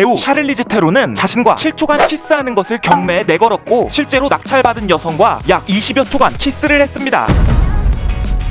배우 샤를리즈 테론은 자신과 7초간 키스하는 것을 경매에 내걸었고 실제로 낙찰받은 여성과 약 20여 초간 키스를 했습니다.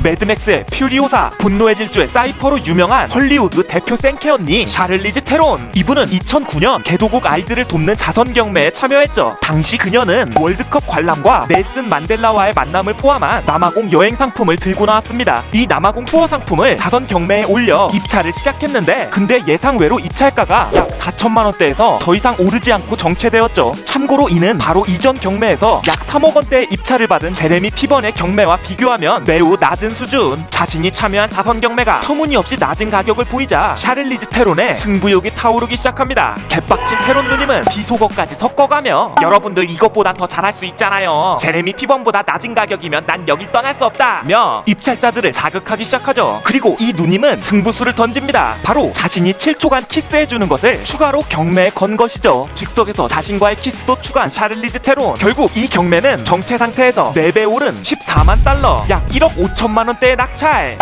매드맥스의 퓨리오사, 분노의 질주의 사이퍼로 유명한 헐리우드 대표 생케 언니 샤를리즈 테론. 이분은 2009년 개도국 아이들을 돕는 자선 경매에 참여했죠. 당시 그녀는 월드컵 관람과 넬슨 만델라와의 만남을 포함한 남아공 여행 상품을 들고 나왔습니다. 이 남아공 투어 상품을 자선 경매에 올려 입찰을 시작했는데 근데 예상외로 입찰가가 약 4천만 원대에서 더 이상 오르지 않고 정체되었죠. 참고로 이는 바로 이전 경매에서 약 3억 원대의 입찰을 받은 제레미 피번의 경매와 비교하면 매우 낮은 수준. 자신이 참여한 자선 경매가 터무니없이 낮은 가격을 보이자 샤를리즈 테론의 승부욕이 타오르기 시작합니다. 개빡친 테론 누님은 비속어까지 섞어가며 여러분들 이것보단 더 잘할 수 있잖아요. 제레미 피번보다 낮은 가격이면 난 여길 떠날 수 없다며 입찰자들을 자극하기 시작하죠. 그리고 이 누님은 승부수를 던집니다. 바로 자신이 7초간 키스해주는 것을 추가로 경매에 건 것이죠. 즉석에서 자신과의 키스도 추가한 샤를리즈 테론. 결국 이 경매는 정체 상태에서 4배 오른 14만 달러, 약 1억 5천만 원대의 낙찰.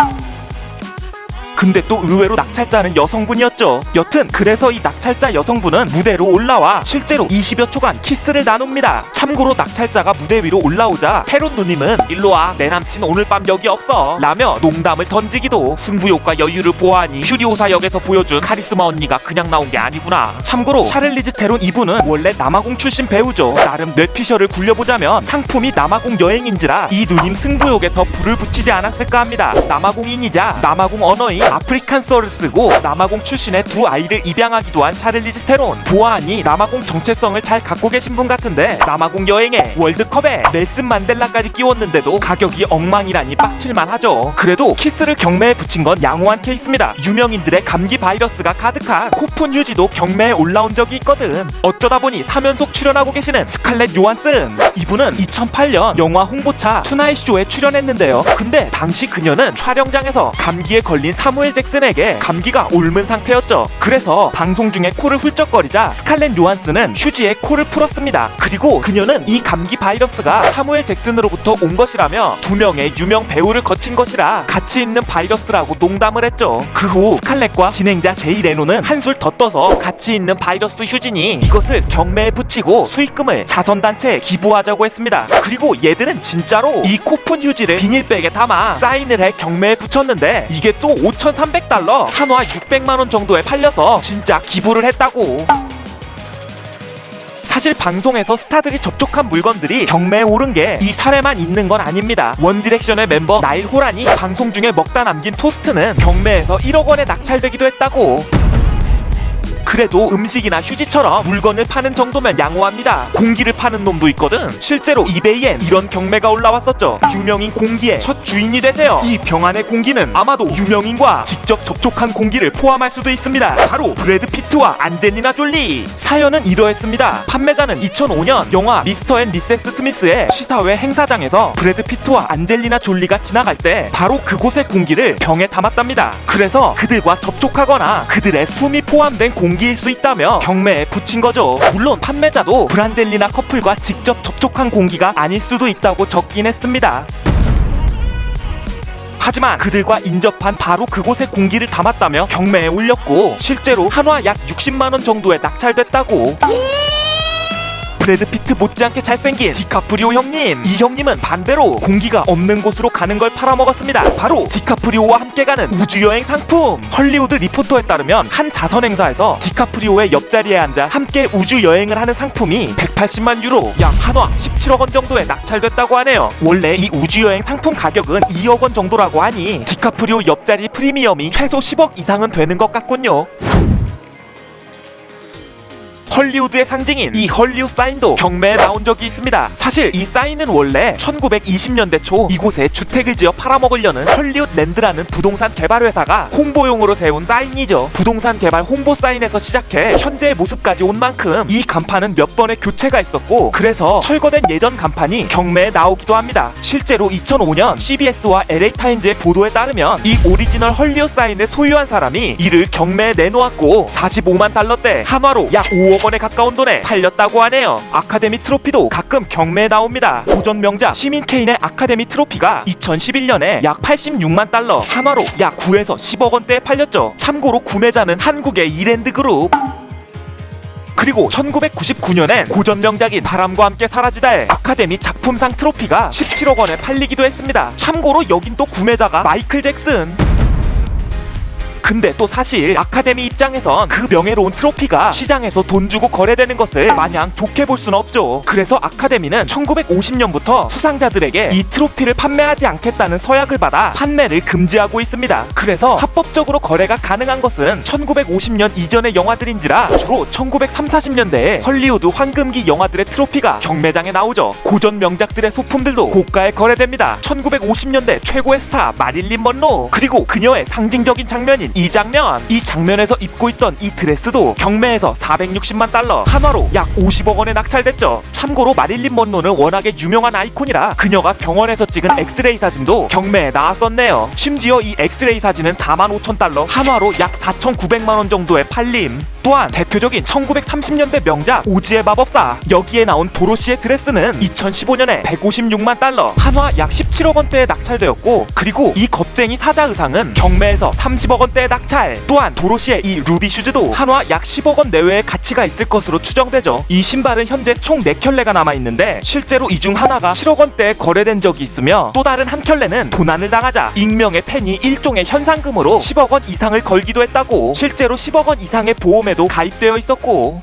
근데 또 의외로 낙찰자는 여성분이었죠. 여튼 그래서 이 낙찰자 여성분은 무대로 올라와 실제로 20여 초간 키스를 나눕니다. 참고로 낙찰자가 무대 위로 올라오자 테론 누님은 일로와, 내 남친 오늘 밤 여기 없어 라며 농담을 던지기도. 승부욕과 여유를 보아하니 퓨리오사 역에서 보여준 카리스마 언니가 그냥 나온 게 아니구나. 참고로 샤를리즈 테론 이분은 원래 남아공 출신 배우죠. 나름 뇌피셜을 굴려보자면 상품이 남아공 여행인지라 이 누님 승부욕에 더 불을 붙이지 않았을까 합니다. 남아공인이자 남아공 언어인 아프리칸서를 쓰고 남아공 출신의 두 아이를 입양하기도 한 샤를리즈 테론. 보아하니 남아공 정체성을 잘 갖고 계신 분 같은데 남아공 여행에 월드컵에 넬슨 만델라까지 끼웠는데도 가격이 엉망이라니 빡칠만 하죠. 그래도 키스를 경매에 붙인 건 양호한 케이스입니다. 유명인들의 감기 바이러스가 가득한 코푼 휴지도 경매에 올라온 적이 있거든. 어쩌다 보니 3연속 출연하고 계시는 스칼렛 요한슨. 이분은 2008년 영화 홍보차 투나잇 쇼에 출연했는데요. 근데 당시 그녀는 촬영장에서 감기에 걸린 사무엘 잭슨에게 감기가 옮은 상태였죠. 그래서 방송 중에 코를 훌쩍거리자 스칼렛 요한슨은 휴지에 코를 풀었습니다. 그리고 그녀는 이 감기 바이러스가 사무엘 잭슨으로부터 온 것이라며 2명의 유명 배우를 거친 것이라 가치 있는 바이러스라고 농담을 했죠. 그 후 스칼렛과 진행자 제이 레노는 한술 더 떠서 가치 있는 바이러스 휴지니 이것을 경매에 붙이고 수익금을 자선단체에 기부하자고 했습니다. 그리고 얘들은 진짜로 이 코푼 휴지를 비닐백에 담아 사인을 해 경매에 붙였는데 이게 또 5,300달러, 한화 600만원 정도에 팔려서 진짜 기부를 했다고. 사실 방송에서 스타들이 접촉한 물건들이 경매에 오른 게 이 사례만 있는 건 아닙니다. 원디렉션의 멤버 나일 호란이 방송 중에 먹다 남긴 토스트는 경매에서 1억 원에 낙찰되기도 했다고. 그래도 음식이나 휴지처럼 물건을 파는 정도면 양호합니다. 공기를 파는 놈도 있거든. 실제로 이베이엔 이런 경매가 올라왔었죠. 유명인 공기의 첫 주인이 되세요. 이 병 안의 공기는 아마도 유명인과 직접 접촉한 공기를 포함할 수도 있습니다. 바로 브래드 피트와 안젤리나 졸리. 사연은 이러했습니다. 판매자는 2005년 영화 미스터 앤 미세스 스미스의 시사회 행사장에서 브래드 피트와 안젤리나 졸리가 지나갈 때 바로 그곳의 공기를 병에 담았답니다. 그래서 그들과 접촉하거나 그들의 숨이 포함된 공기일 수 있다며 경매에 붙인 거죠. 물론 판매자도 브란델리나 커플과 직접 접촉한 공기가 아닐 수도 있다고 적긴 했습니다. 하지만 그들과 인접한 바로 그곳에 공기를 담았다며 경매에 올렸고 실제로 한화 약 60만원 정도에 낙찰됐다고. 브래드 피트 못지않게 잘생긴 디카프리오 형님. 이 형님은 반대로 공기가 없는 곳으로 가는 걸 팔아먹었습니다. 바로 디카프리오와 함께 가는 우주여행 상품. 헐리우드 리포터에 따르면 한 자선 행사에서 디카프리오의 옆자리에 앉아 함께 우주여행을 하는 상품이 180만 유로, 약 한화 17억 원 정도에 낙찰됐다고 하네요. 원래 이 우주여행 상품 가격은 2억 원 정도라고 하니 디카프리오 옆자리 프리미엄이 최소 10억 이상은 되는 것 같군요. 헐리우드의 상징인 이 헐리우드 사인도 경매에 나온 적이 있습니다. 사실 이 사인은 원래 1920년대 초 이곳에 주택을 지어 팔아먹으려는 헐리우드 랜드라는 부동산 개발 회사가 홍보용으로 세운 사인이죠. 부동산 개발 홍보 사인에서 시작해 현재의 모습까지 온 만큼 이 간판은 몇 번의 교체가 있었고 그래서 철거된 예전 간판이 경매에 나오기도 합니다. 실제로 2005년 CBS와 LA타임즈의 보도에 따르면 이 오리지널 헐리우드 사인을 소유한 사람이 이를 경매에 내놓았고 45만 달러대, 한화로 약 5억 원에 가까운 돈에 팔렸다고 하네요. 아카데미 트로피도 가끔 경매에 나옵니다. 고전 명작 시민 케인의 아카데미 트로피가 2011년에 약 86만 달러, 한화로 약 9에서 10억 원대에 팔렸죠. 참고로 구매자는 한국의 이랜드 그룹. 그리고 1999년엔 고전 명작인 바람과 함께 사라지다의 아카데미 작품상 트로피가 17억 원에 팔리기도 했습니다. 참고로 여긴 또 구매자가 마이클 잭슨. 근데 또 사실 아카데미 입장에선 그 명예로운 트로피가 시장에서 돈 주고 거래되는 것을 마냥 좋게 볼 수는 없죠. 그래서 아카데미는 1950년부터 수상자들에게 이 트로피를 판매하지 않겠다는 서약을 받아 판매를 금지하고 있습니다. 그래서 합법적으로 거래가 가능한 것은 1950년 이전의 영화들인지라 주로 1930, 40년대에 헐리우드 황금기 영화들의 트로피가 경매장에 나오죠. 고전 명작들의 소품들도 고가에 거래됩니다. 1950년대 최고의 스타 마릴린 먼로, 그리고 그녀의 상징적인 장면인 이 장면에서 입고 있던 이 드레스도 경매에서 460만 달러, 한화로 약 50억 원에 낙찰됐죠. 참고로 마릴린 먼로는 워낙에 유명한 아이콘이라 그녀가 병원에서 찍은 엑스레이 사진도 경매에 나왔었네요. 심지어 이 엑스레이 사진은 45,000달러, 한화로 약 4,900만 원 정도에 팔림. 또한 대표적인 1930년대 명작 오즈의 마법사, 여기에 나온 도로시의 드레스는 2015년에 156만 달러, 한화 약 17억 원대에 낙찰되었고, 그리고 이 겁쟁이 사자 의상은 경매에서 30억 원대에 낙찰. 또한 도로시의 이 루비 슈즈도 한화 약 10억 원 내외의 가치가 있을 것으로 추정되죠. 이 신발은 현재 총 4켤레가 남아있는데 실제로 이 중 하나가 7억 원대에 거래된 적이 있으며, 또 다른 한 켤레는 도난을 당하자 익명의 팬이 일종의 현상금으로 10억 원 이상을 걸기도 했다고. 실제로 10억 원 이상의 보험에도 가입되어 있었고,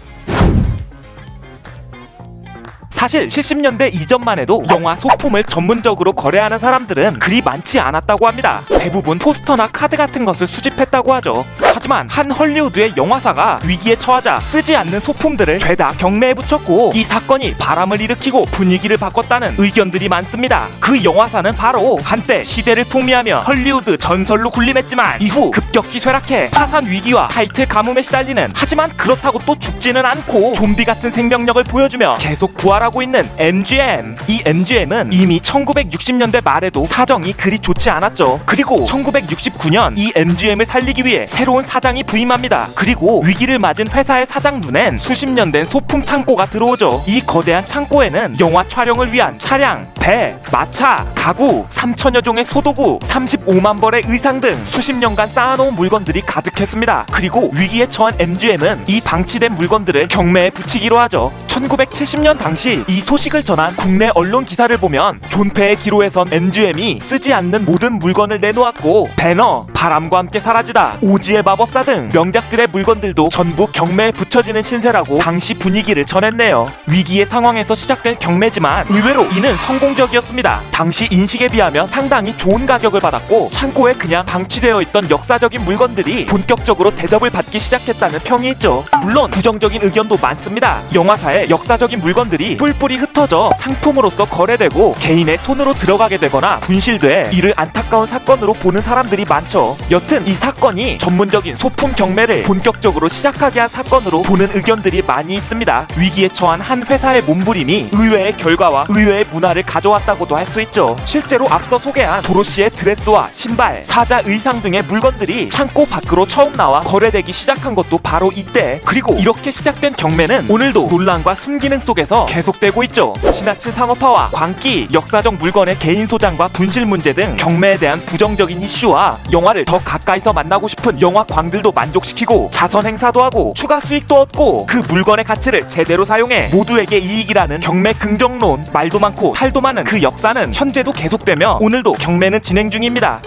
사실 70년대 이전만 해도 영화 소품을 전문적으로 거래하는 사람들은 그리 많지 않았다고 합니다. 대부분 포스터나 카드 같은 것을 수집했다고 하죠. 하지만 한 헐리우드의 영화사가 위기에 처하자 쓰지 않는 소품들을 죄다 경매에 붙였고, 이 사건이 바람을 일으키고 분위기를 바꿨다는 의견들이 많습니다. 그 영화사는 바로 한때 시대를 풍미하며 헐리우드 전설로 군림했지만 이후 급격히 쇠락해 파산 위기와 타이틀 가뭄에 시달리는, 하지만 그렇다고 또 죽지는 않고 좀비 같은 생명력을 보여주며 계속 부활하고 있는 MGM. 이 MGM은 이미 1960년대 말에도 사정이 그리 좋지 않았죠. 그리고 1969년 이 MGM을 살리기 위해 새로운 사장이 부임합니다. 그리고 위기를 맞은 회사의 사장 눈엔 수십 년 된 소품 창고가 들어오죠. 이 거대한 창고에는 영화 촬영을 위한 차량, 배, 마차, 가구, 3천여 종의 소도구, 35만 벌의 의상 등 수십 년간 쌓아놓은 물건들이 가득했습니다. 그리고 위기에 처한 MGM은 이 방치된 물건들을 경매에 붙이기로 하죠. 1970년 당시 이 소식을 전한 국내 언론 기사를 보면 존폐의 기로에선 MGM이 쓰지 않는 모든 물건을 내놓았고, 배너, 바람과 함께 사라지다, 오지의 마법사 등 명작들의 물건들도 전부 경매에 붙여지는 신세라고 당시 분위기를 전했네요. 위기의 상황에서 시작된 경매지만 의외로 이는 성공적이었습니다. 당시 인식에 비하면 상당히 좋은 가격을 받았고, 창고에 그냥 방치되어 있던 역사적인 물건들이 본격적으로 대접을 받기 시작했다는 평이 있죠. 물론 부정적인 의견도 많습니다. 영화사의 역사적인 물건들이 뿔뿔이 흩어져 상품으로서 거래되고 개인의 손으로 들어가게 되거나 분실돼 이를 안타까운 사건으로 보는 사람들이 많죠. 여튼 이 사건이 전문적인 소품 경매를 본격적으로 시작하게 한 사건으로 보는 의견들이 많이 있습니다. 위기에 처한 한 회사의 몸부림이 의외의 결과와 의외의 문화를 가져왔다고도 할 수 있죠. 실제로 앞서 소개한 도로시의 드레스와 신발, 사자 의상 등의 물건들이 창고 밖으로 처음 나와 거래되기 시작한 것도 바로 이때. 그리고 이렇게 시작된 경매는 오늘도 논란과 순기능 속에서 계속되고 있죠. 지나친 상업화와 광기, 역사적 물건의 개인 소장과 분실 문제 등 경매에 대한 부정적인 이슈와 영화를 더 가까이서 만나고 싶은 영화광들도 만족시키고 자선 행사도 하고 추가 수익도 얻고 그 물건의 가치를 제대로 사용해 모두에게 이익이라는 경매 긍정론, 말도 많고 탈도 많은 그 역사는 현재도 계속되며 오늘도 경매는 진행 중입니다.